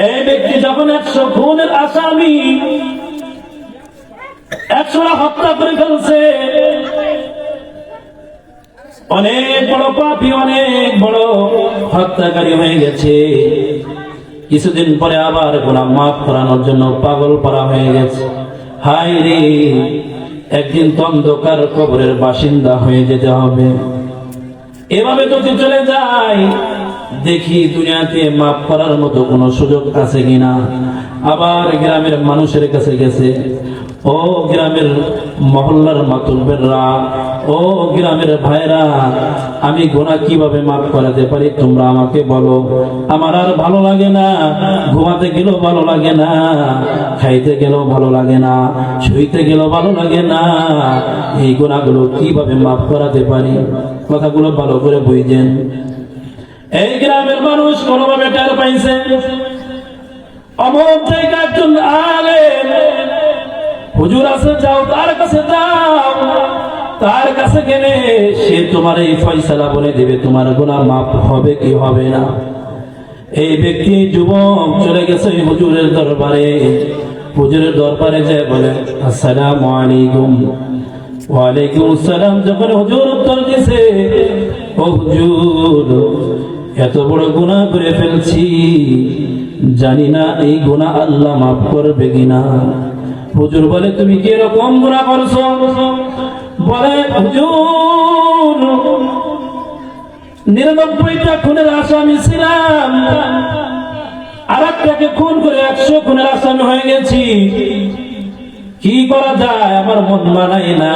এই ব্যক্তি যখন 100 খুনের আসামি 100টা হত্যা করে ফেলছে, অনেক বড় পাপী, অনেক বড় হত্যাকারী হয়ে গেছে। কিছুদিন পরে আবার গুনাহ মাফ করানোর জন্য পাগল করা হয়ে গেছে। হায় রে, একদিন তো অন্ধকার কবরের বাসিন্দা হয়ে যেতে হবে। এভাবে যদি চলে যায়, দেখি দুনিয়াতে মাফ করার মতো কোনো সুযোগ আছে কিনা। আবার গ্রামের মানুষের কাছে গেছে, ও গ্রামের মহল্লার মাতুব্বররা, ও গ্রামের ভাইরা, আমি গুনাহ কিভাবে মাফ করাতে পারি তোমরা আমাকে বলো। আমার আর ভালো লাগে না, ঘুমাতে গেলেও ভালো লাগে না, খাইতে গেলেও ভালো লাগে না, শুইতে গেলেও ভালো লাগে না। এই গুনাহগুলো কিভাবে মাফ করাতে পারি? কথাগুলো ভালো করে বুঝেন। এই গ্রামের মানুষ কোনোভাবে টের পাইছে, অমুক জায়গায় একজন আলেম হুজুর আছে, যাও তার কাছে যাও। তার কাছে গেলে সে তোমার এই ফয়সালা বলে দেবে, তোমার গুনাহ মাফ হবে কি হবে না। এই ব্যক্তি যুবক চলে গেছে হুজুরের দরবারে। হুজুরের দরবারে যায় বলে, আসসালামু আলাইকুম। ওয়ালাইকুম আসসালাম। যখন হুজুর উত্তর দিয়েছে, ও হুজুর, এত বড় গুনাহ করে ফেলছি, জানি না এই গুনাহ আল্লাহ মাফ করবে কিনা। হুজুর বলে, তুমি কি এরকম গুনাহ করছো? বলে, হুজুর, 99টা খুনের আসামি ছিলাম, আর একটাকে খুন করে 100 খুনের আসামি হয়ে গেছি। কি করা যায়, আমার মন মানায় না,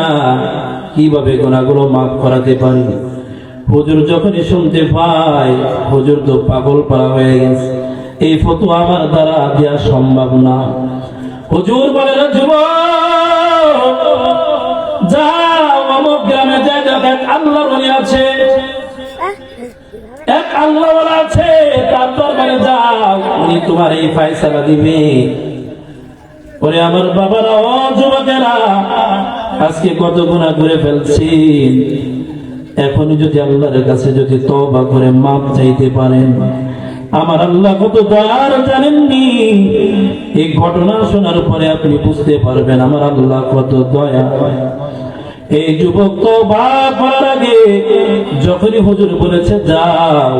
কিভাবে গুনাহগুলো মাফ করাতে পারি। হুজুর যখনই শুনতে পায়, হুজুর তো পাগল পাড়া হয়ে গেছে, এই ফতোয়া আমার দ্বারা দেওয়া সম্ভব না। হুজুর বলে, যুবক, যাও অমুক গ্রামে যাই, এক আল্লাহর ওলি আছে, এক আল্লাহওয়ালা আছে, তার দরবারে যাও, উনি তোমার এই ফয়সালা দিবে। ওরে আমার বাবারা, ও যুবকেরা, আজকে কত গুনাহ করে ফেলছি, এখনই যদি আল্লাহর কাছে যদি তওবা করে মাফ চাইতে পারেন, আমার আল্লাহ কত দয়ার জানেননি। এই ঘটনা শোনার পরে আপনি বুঝতে পারবেন আমার আল্লাহ কত দয়া। এই যুবক তওবা করার আগে যখনই হুজুর বলেছে যাও,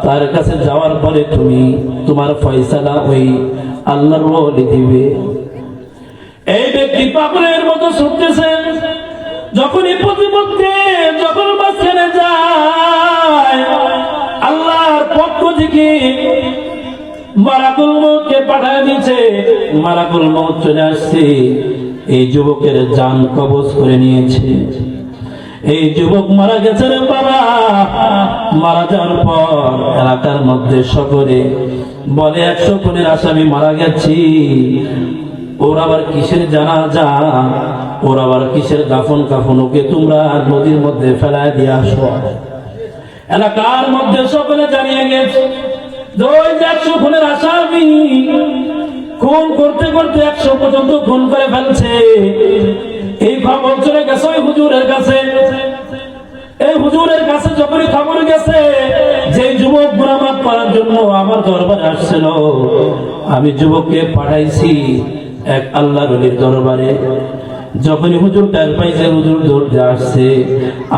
তার কাছে যাওয়ার পরে তুমি তোমার ফয়সালা ওই আল্লাহর ওলি দিবে। এই ব্যক্তি পাগলের মতো ছুটতেছে, যখনই প্রতিপক্ষে যখন মাঝখানে যায়, আল্লাহর পক্ষ থেকে মালাকুল মউতকে পাঠিয়ে দিয়েছে। মালাকুল মউত চলে আসছে, এই যুবকের জান কবজ করে নিয়েছে। এই যুবক মারা গেছে রে বাবা। মারা যাওয়ার পর এলাকার মধ্যে সকলে বলে, 100 খুনের আসামি মারা গেছি, ওর আবার কিসের জানাজা, ওর আবার কিসের দাফন কাফন, ওকে তোমরা নদীর মধ্যে ফেলায় দিয়ে আসো। এলাকার মধ্যে সকলে জানিয়ে গেছে, 100 খুনের আসামি খুন করতে করতে 100 পর্যন্ত খুন করে ফেলছে। এই খবর চলে গেছে ওই হুজুরের কাছে। এই হুজুরের কাছে যখনই খবর গেছে যে যুবক গুনাহ মাফ করার জন্য আমার দরবারে আসছিল, আমি যুবককে পাঠাইছি এক আল্লাহর ওলির দরবারে। যখনই হুজুর টের পাইছে, হুজুর দৌড়ে আসছে।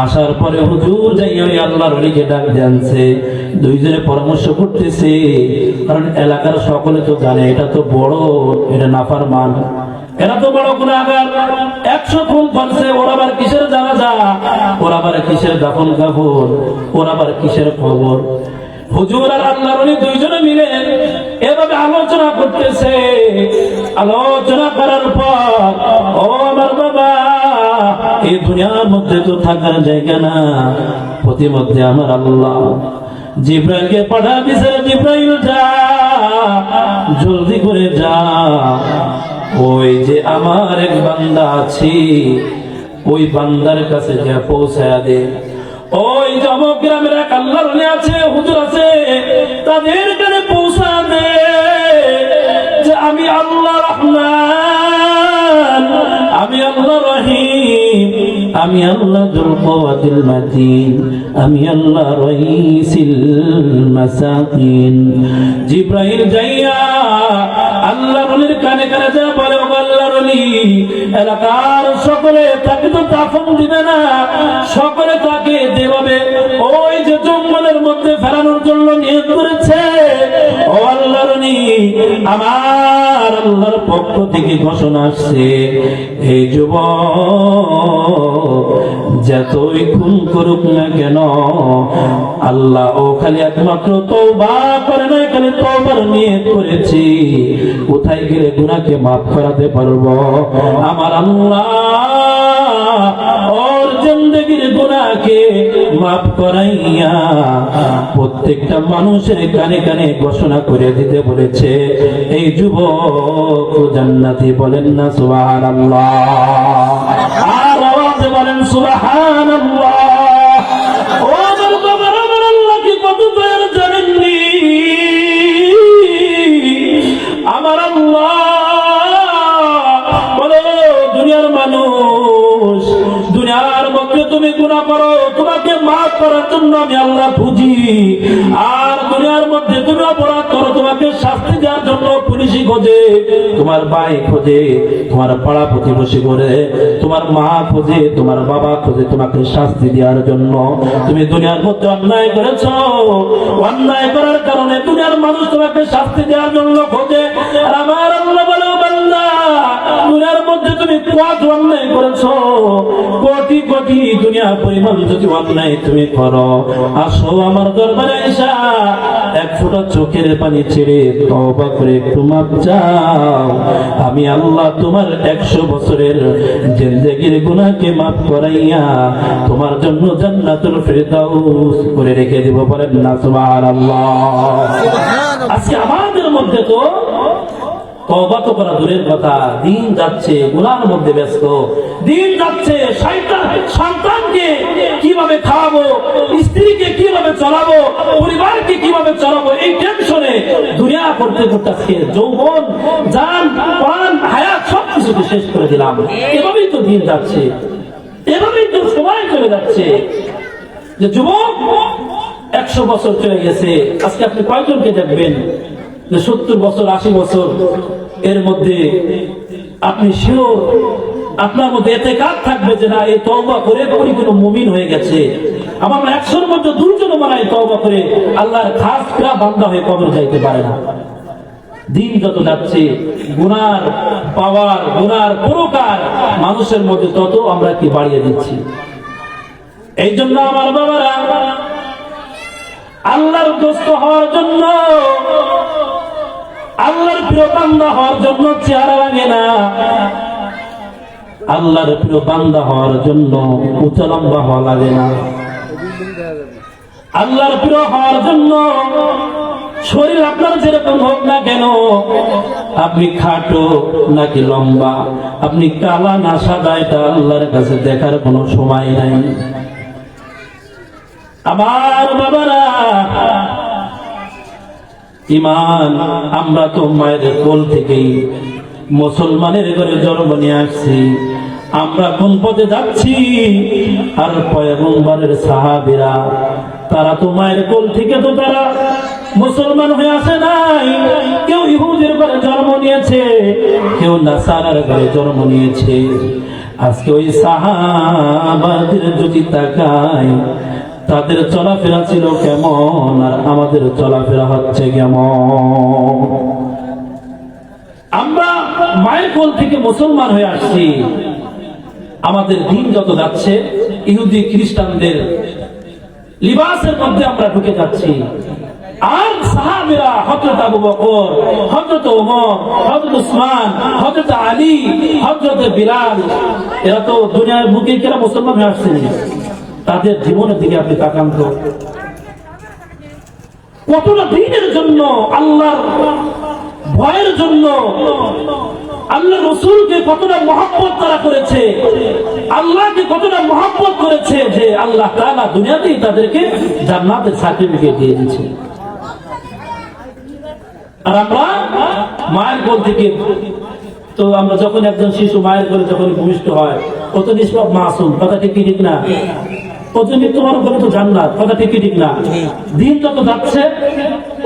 আসার পরে হুজুর যাই ওই আল্লাহর ওলিকে ডাক জানছে, দুইজনে পরামর্শ করতেছে, কারণ এলাকার সকলে তো জানে এটা তো বড়, এটা নাফরমান, এরা তো বড় গুনাহগার, 100 খুন করছে, ওর আবার কিসের জানাজা, ওর আবার কিসের দাফন কাফন, ওর আবার কিসের খবর। হুজুর আর আল্লাহর ওলি দুইজনে মিলে এভাবে আলোচনা করতেছে। আলোচনা করার পর, ও আমার বাবা, এই দুনিয়ার মধ্যে তো থাকার জায়গা না, প্রতিমধ্যে আমার আল্লাহ জিব্রাইলকে পাঠা দিয়েছে, জিব্রাইল যা, জলদি করে যা, ওই যে আমার এক বান্দা আছে, ওই বান্দার কাছে যা পৌঁছায়া দে। ওই জমক গ্রামের এক আল্লাহর ওলি আছে, হুজুর আছে, তাদের কাছে পৌঁছা দে যে আমি আল্লাহ রহমান, আমি আল্লাহ রহিম, আমি আমি আল্লাহ যুল কুওয়াতিল মাতিন, আমি আল্লাহ রাইসিল মাসাকিন। জিবরাইল যাইয়া আল্লাহর ওলির কানে কানে যা বলে, ও আল্লাহর ওলি, এলাকার সকলে তাকে তো দাফন দিবে না, সকলে তাকে যেভাবে ওই যে জঙ্গলের মধ্যে ফেরানোর জন্য নিয়ত করেছে, ও আল্লাহর ওলি, আমার আল্লাহর পক্ষ থেকে ঘোষণা আসছে, এই যুবক যতই খুন করুক না কেন, আল্লাহ ও খালি একমাত্র তওবা করে নাই, খালি তওবার নিয়ত করেছি, কোথায় গেলে গুনাহকে মাফ করাতে পারবো। আমার আল্লাহ ওর জিন্দেগির গুনাহকে মাফ করাইয়া প্রত্যেকটা মানুষের কানে কানে ঘোষণা করে দিতে বলেছে, এই যুবক জান্নাতি। বলেন না সুবহানাল্লাহ? আর আওয়াজে বলেন সুবহানাল্লাহ। ও আমার বাবার, আমার আল্লাহ কি কত দয়ার জানেননি? আমার আল্লাহ বলো, দুনিয়ার মানুষ, দুনিয়ার মধ্যে তুমি গুনাহ করো, তোমাকে মাফ করার জন্য আমি আল্লাহ খুঁজি, আর দুনিয়ার মধ্যে তুমি অপরাধ করো, তোমাকে শাস্তি দেওয়ার জন্য পুলিশই খোঁজে, তোমার ভাই খোঁজে, তোমার পাড়া প্রতিবেশী করে, তোমার মা খোঁজে, তোমার বাবা খোঁজে তোমাকে শাস্তি দেওয়ার জন্য। তুমি দুনিয়ার মধ্যে অন্যায় করেছ, অন্যায় করার কারণে দুনিয়ার মানুষ তোমাকে শাস্তি দেওয়ার জন্য খোঁজে। আর আমার আল্লাহ বলে, বান্দা, দুনিয়ার মধ্যে তুমি কত অন্যায় করেছ, কোটি কোটি দুনিয়া পরিমাণ যদি অন্যায় তুমি করো, আসো আমার দরবারে এসা এক ফোঁটা চোখের পানি ছেড়ে তওবা করে একটু মাপ চাও, আমি আল্লাহ তোমার 100 বছরের জিন্দেগির গুনাহকে মাফ করাইয়া তোমার জন্য জান্নাতুল ফিরদাউস করে রেখে দিব। বলেন না সুবহানাল্লাহ? আজকে আমাদের মধ্যে তো তওবা তো করা দূরের কথা, দিন যাচ্ছে গুনাহের মধ্যে ব্যস্ত, দিন যাচ্ছে সন্তানকে কিভাবে খাওয়াবো, স্ত্রীকে কিভাবে চলাবো, পরিবারকে কিভাবে চলাবো, এই টেনশনে দুনিয়া করতে করতে আজকে যৌবন, জান, প্রাণ, হায়াত সবকিছুকে শেষ করে দিলাম। এভাবেই তো দিন যাচ্ছে, এভাবেই তো সময় চলে যাচ্ছে। যে যুবক 100 বছর চলে গেছে, আজকে আপনি কয়জনকে দেখবেন যে 70 বছর 80 বছর এর মধ্যে আপনি শিওর আপনার মধ্যে এতেকাদ থাকবে যে না, এই তওবা করে পরিপূর্ণ মুমিন হয়ে গেছে। আমার 100-এর মধ্যে 2 জন মানায় তওবা করে আল্লাহর খাস প্রিয় বান্দা হয়ে কবর যাইতে পারে না। দিন যত যাচ্ছে গুনার পাওয়ার, গুনার প্রকার মানুষের মধ্যে তত আমরা কি বাড়িয়ে দিচ্ছি। এই জন্য আমার বাবারা, আল্লাহর দোস্ত হওয়ার জন্য, আল্লাহর প্রিয় বান্দা হওয়ার জন্য চেহারা লাগে না, আল্লাহর প্রিয় বান্দা হওয়ার জন্য উঁচা লম্বা হওয়া লাগে না, আল্লাহর প্রিয় হওয়ার জন্য শরীর আপনার যেরকম হোক না কেন, আপনি খাটো নাকি লম্বা, আপনি কালা না সাদা, এটা আল্লাহর কাছে দেখার কোনো সময় নাই। আমার বাবারা, ইমান, আমরা তো মায়ের কোল থেকেই মুসলমানের ঘরে জন্ম নিয়ে আসছি, আমরা কোন পথে যাচ্ছি? আর পয়গম্বরের সাহাবীরা তারা তো মায়ের কোল থেকে তো তারা মুসলমান হয়ে আসে নাই, কেউ ইহুদের ঘরে জন্ম নিয়েছে, কেউ নাসারার ঘরে জন্ম নিয়েছে। আজকে ওই সাহাবাদের যদি তাকাই, তাদের চলাফেরা ছিল কেমন, আর আমাদের চলাফেরা হচ্ছে কেমন। আমরা মায়ের কোল থেকে মুসলমান হয়ে আসছি, আমাদের দিন যত যাচ্ছে ইহুদি খ্রিস্টানদের লিবাসের মধ্যে আমরা ঢুকে যাচ্ছি। আর সাহাবীরা, হযরত আবু বকর, হযরত ওমর, হযরত উসমান, হযরত আলী, হযরত বিলাল, এরা তো দুনিয়ার বুকে কেরা মুসলমান হয়ে আসছেন। তাদের জীবনের দিকে আপনি তাকান তো, কতটা দিনের জন্য, আল্লাহর ভয়ের জন্য, আল্লাহ রসুলকে কতটা মহব্বত তারা করেছে, আল্লাহকে কতটা মহব্বত করেছে যে আল্লাহ তাআলা দুনিয়াতেই তাদেরকে জান্নাতের সার্টিফিকেট দিয়ে দিয়েছে। আর আমরা মায়ের কোল থেকে, তো আমরা যখন একজন শিশু মায়ের কোলে যখন ভূমিষ্ঠ হয়, ও তো নিষ্পাপ মাসুম, কথা ঠিক কি ঠিক না? ও যদি তোমার উপরে তো জান্নাত, কথা ঠিক কি ঠিক না? দিন যত যাচ্ছে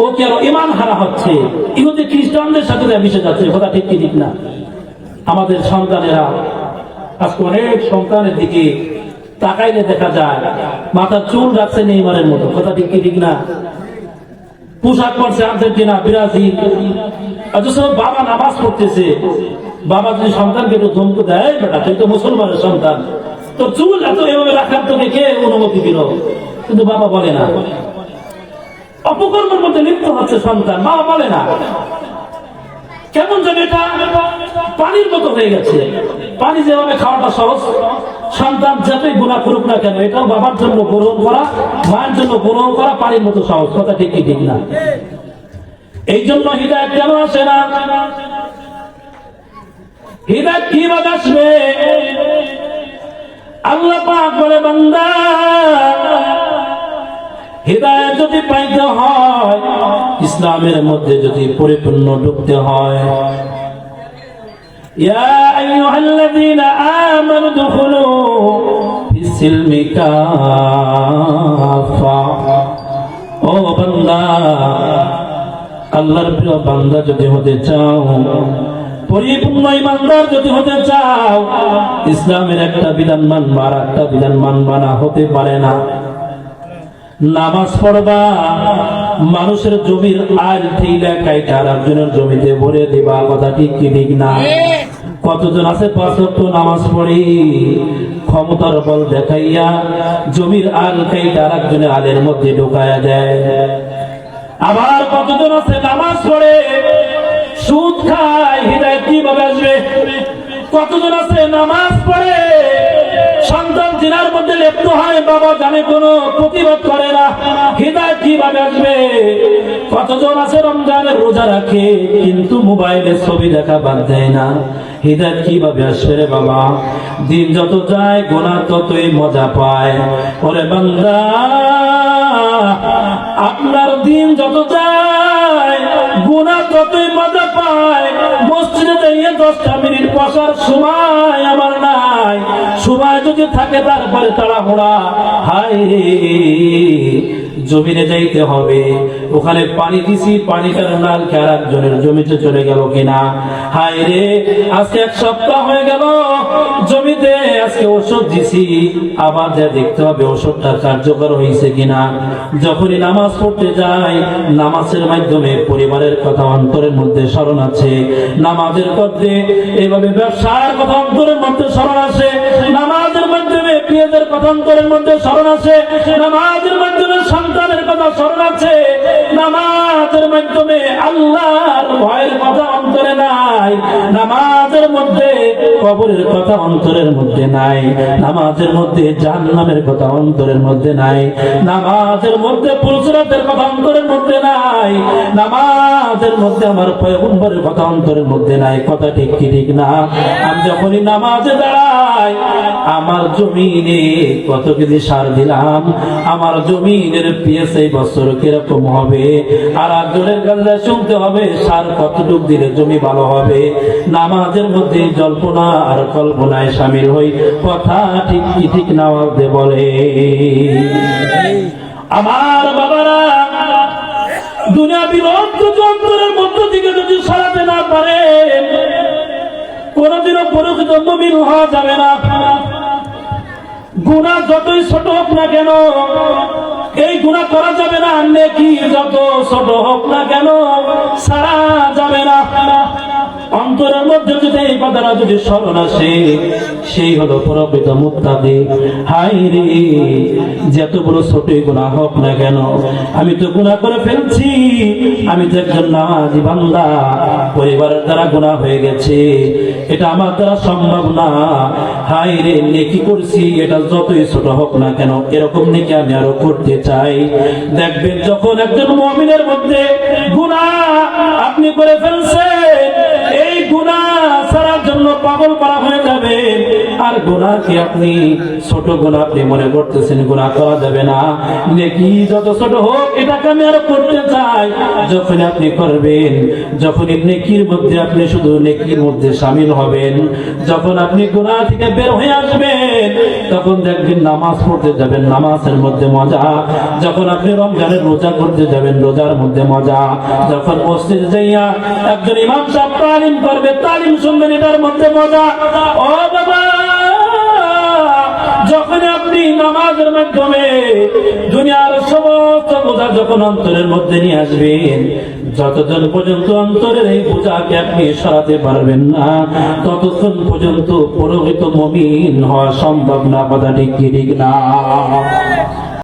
ও কি আরো ঈমান হারা হচ্ছে, ইহুদি খ্রিস্টানদের সাথে মিশে যাচ্ছে, কথা ঠিক কি ঠিক না? আমাদের সন্তানেরা আজকে অনেক সন্তানের দিকে তাকাইলে দেখা যায় মাথার চুল রাখছে নেইমারের মতো, কথা ঠিক কি ঠিক না? পোশাক পরছে আর্জেন্টিনা, ব্রাজিল, অথচ বাবা নামাজ পড়তেছে। বাবা যদি সন্তানকে একটু ধমক দেয়, বেটা তুই তো মুসলমানের সন্তান, তোর চুল এত এভাবে রাখার তোকে কে অনুমতি দিল? কিন্তু বাবা বলে না। অপকর্মের মধ্যে লিপ্ত হচ্ছে সন্তান, বাবা বলে না। কেমন যেন এটা পানির মতো হয়ে গেছে। পানি যেভাবে খাওয়াটা সহজ, সন্তান যতই গুনাহ করুক না কেন এটাও বাবার জন্য গ্রহণ করা, মায়ের জন্য গ্রহণ করা পানির মতো সহজ, কথা ঠিক কি ঠিক না? এই জন্য হিদায়াত কেন আসে না? হিদায়াত কিভাবে আসবে? আল্লাহ পাক বলে, বান্দা হিদায়াত যদি পাইতে হয়, ইসলামের মধ্যে যদি পরিপূর্ণ ঢুকতে হয়, ইয়া আইয়ুহাল্লাযীনা আমানু দুখুলু ফিস-সিলমি কাফা। ও বান্দা, আল্লাহর প্রিয় বান্দা যদি হতে চাও, পরিপূর্ণ ইমানদার যদি হতে চাও, ইসলামের একটা বিধান মানবা আর একটা বিধান মানবা না, হতে পারে না। নামাজ পড়বা, মানুষের জমির আইল ঠিলা কাইটা আর একজনের জমিতে ভরে দিবা, কথা ঠিক কি ঠিক না? কতজন আছে 5 ওয়াক্ত নামাজ পড়ি, ক্ষমতার বল দেখাইয়া জমির আল কাইটা আর একজনের আলের মধ্যে ঢুকায়া দেয়। আবার কতজন আছে নামাজ পড়ে সুদ খায়, হিদায়াত কিভাবে আসবে? কতজন আছে নামাজ পড়ে সন্তান জিনার মধ্যে লিপ্ত হয়, বাবা জানে কোনো প্রতিবাদ করে না, হিদায়াত কিভাবে আসবে? কতজন আছে রমজানের রোজা রাখে কিন্তু মোবাইলে ছবি দেখা বাদ দেয় না, হিদায়াত কিভাবে আসবে রে বাবা? দিন যত যায় গুনাহ ততই মজা পায়। ওরে বান্দা, আপনার দিন যত যায় গুনাহ ততই মজা পায়। মসজিদে যাইয়ে 10টা মিনিট বসার সময় আমার নাই, সময় যদি থাকে তারপরে তাড়াহুড়া, হায় রে জমিনে যাইতে হবে, ওখানে পানি দিছি, পানিটার নাল খেয়ার একজনের জমিতে চলে গেল কিনা, হায় রে আজকে 1 সপ্তাহ হয়ে গেল জমিতে, আজকে ওষুধ দিছি, আবার যা দেখতে হবে ওষুধটা কার্যকর হয়েছে কিনা। যখনই নামাজ পড়তে যাই, নামাজের মাধ্যমে পরিবারের কথা অন্তরের মধ্যে স্মরণ আছে, নামাজের মধ্যে এভাবে ব্যবসার কথা অন্তরের মধ্যে স্মরণ আছে, নামাজের মাধ্যমে পেঁয়াজের কথা অন্তরের মধ্যে স্মরণ আছে, নামাজের মাধ্যমে সন্তানের কথা স্মরণ আছে, নামাজের মাধ্যমে আল্লাহর ভয়ের কথা অন্তরে নাই, নামাজের মধ্যে কবরের কথা অন্তরের মধ্যে নাই, নামাজের মধ্যে জাহান্নামের কথা অন্তরের মধ্যে নাই, নামাজের মধ্যে পুরুষরাতের কথা অন্তরের মধ্যে নাই, নামাজের মধ্যে আমার পয়গম্বরের কথা অন্তরের মধ্যে নাই, কথা ঠিক কি ঠিক না? আমি যখনই নামাজে দাঁড়াই, আমার জমিনে কত কেজি সার দিলাম, আমার জমিনের পিএস এই বছর কিরকম হবে, আর একজনের কাছে শুনতে হবে সার কতটুক দিলে জমি ভালো হবে। নামাজের মধ্যে জল্পনা আর কল্পনায় সামিল হই, কথা ঠিক কি ঠিক না বলে। আমার বাবারা, দুনিয়া বিরক্ত যন্ত্রের মধ্য থেকে যদি সরাতে না পারে, কোনদিনও প্রকৃত মুমিন হওয়া যাবে না। গুনাহ যতই ছোট হোক না কেন, এই গুনাহ করা যাবে না, নেকি যত ছোট হোক না কেন ছাড়া যাবে না। অন্তরের মধ্যে যদি এই কথাটা যদি স্মরণ আসে, সেই হলো প্রকৃত মুত্তাকি। হায় রে, যত বড় ছোটই গুনাহ হোক না কেন, আমি তো গুনাহ করে ফেলছি, আমি তো একজন নামাজি বান্দা, পরিবারের দ্বারা গুনাহ হয়ে গেছে, এটা আমার দ্বারা সম্ভব না। হায় রে, নেকি করছি, এটা যতই ছোট হোক না কেন, এরকম নেকি আমি আরো করতে চাই। দেখবেন যখন একজন মুমিনের মধ্যে গুনাহ আপনি করে ফেলছেন, এই গুনাহ ছাড়ার জন্য পাগল করা হয়ে যাবে, আর আর গুনাহকে আপনি ছোট গুনাহ আপনি মনে করতেছেন, গুনাহ করা যাবে না, নেকি যত ছোট হোক এটাকে আমি আরো করতে চাই। যখন আপনি করবেন, যখন নেকির মধ্যে আপনি শুধু নেকির মধ্যে শামিল হবেন, যখন আপনি গুনাহ থেকে বের হয়ে আসবেন, তখন দেখবেন নামাজ পড়তে যাবেন, নামাজের মধ্যে মজা। যখন আপনি রমজানের রোজা করতে যাবেন, রোজার মধ্যে মজা। যখন মসজিদে যাইয়া একজন ইমাম সাহেব তালিম করবে, তালিম শুনবেন, এটার মধ্যে মজা। ও বাবা, যখন আপনি নামাজের মাধ্যমে দুনিয়ার সমস্ত বোঝা যখন অন্তরের মধ্যে নিয়ে আসবেন, যতক্ষণ পর্যন্ত অন্তরের এই বোঝাকে আপনি সরাতে পারবেন না, ততক্ষণ পর্যন্ত পুরোহিত মুমিন হওয়া সম্ভব না। কথা ঠিক কি ঠিক না?